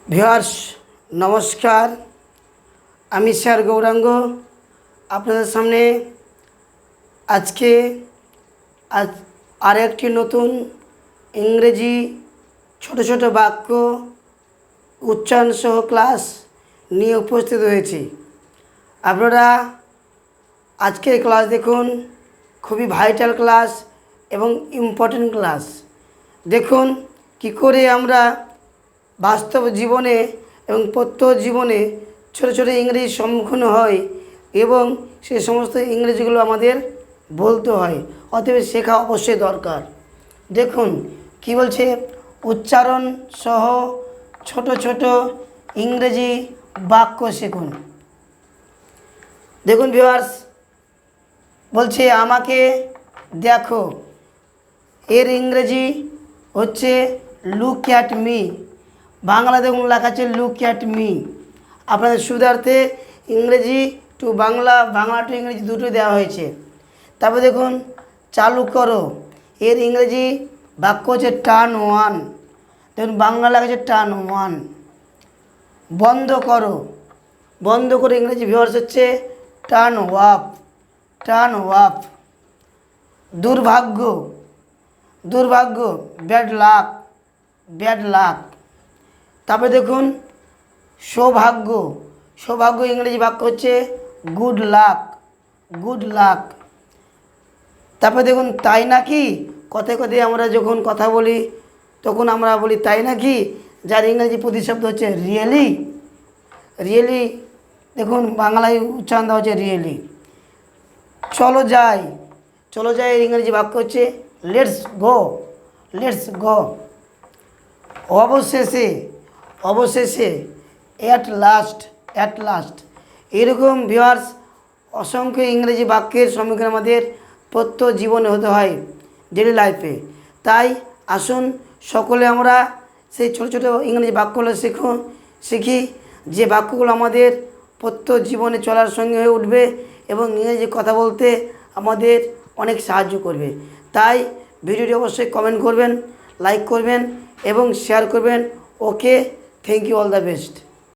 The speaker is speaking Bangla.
ভিউয়ার্স নমস্কার, আমি স্যার গৌরাঙ্গ আপনাদের সামনে আজকে আরেকটি নতুন ইংরেজি ছোট ছোট বাক্য উচ্চারণ সহ ক্লাস নিয়ে উপস্থিত হয়েছি। আপনারা আজকের ক্লাস দেখুন, খুবই ভাইটাল ক্লাস এবং ইম্পর্টেন্ট ক্লাস। দেখুন কি করে আমরা বাস্তব জীবনে এবং প্রত্যহ জীবনে ছোটো ছোটো ইংরেজির সম্মুখীন হয় এবং সে সমস্ত ইংরেজিগুলো আমাদের বলতে হয়, অতএব শেখা অবশ্যই দরকার। দেখুন কি বলছে, উচ্চারণ সহ ছোট ছোট ইংরেজি বাক্য শিখুন। দেখুন ভিউয়ার্স, বলছে আমাকে দেখো, এর ইংরেজি হচ্ছে লুক অ্যাট মি। বাংলা দেখুন লেখা আছে লুক অ্যাট মি। আপনাদের সুবিধার্থে ইংরেজি টু বাংলা, বাংলা টু ইংরেজি দুটো দেওয়া হয়েছে। তারপর দেখুন চালু করো, এর ইংরেজি বাক্য হচ্ছে টার্ন ওয়ান। দেখুন বাংলা লেখা আছে টার্ন ওয়ান। বন্ধ করো, বন্ধ করে ইংরেজি ভিউয়ার্স হচ্ছে টার্ন অফ, টার্ন অফ। দুর্ভাগ্য, দুর্ভাগ্য ব্যাড লাক, ব্যাড লাক। তারপরে দেখুন সৌভাগ্য, সৌভাগ্য ইংরেজি বাক্য হচ্ছে গুড লাক, গুড লাক। তারপরে দেখুন তাই নাকি, কথায় কথায় আমরা যখন কথা বলি তখন আমরা বলি তাই নাকি, যার ইংরেজি প্রতিশব্দ হচ্ছে রিয়েলি, রিয়েলি। দেখুন বাংলায় উচ্চারণ দেওয়া হচ্ছে রিয়েলি। চলো যাই, চলো যাই এর ইংরেজি বাক্য হচ্ছে লেটস গো, লেটস গো। অবশেষে, অবশেষে অ্যাট লাস্ট, অ্যাট লাস্ট। এরকম ভিউয়ার্স অসংখ্য ইংরেজি বাক্যের সম্মুখীন আমাদের প্রত্যহ জীবনে হতে হয়, ডেলি লাইফে। তাই আসুন সকলে আমরা সেই ছোটো ছোটো ইংরেজি বাক্যগুলো শিখি, যে বাক্যগুলো আমাদের প্রত্যহ জীবনে চলার সঙ্গে হয়ে উঠবে এবং ইংরেজি কথা বলতে আমাদের অনেক সাহায্য করবে। তাই ভিডিওটি অবশ্যই কমেন্ট করবেন, লাইক করবেন এবং শেয়ার করবেন। Okay, thank you, all the best.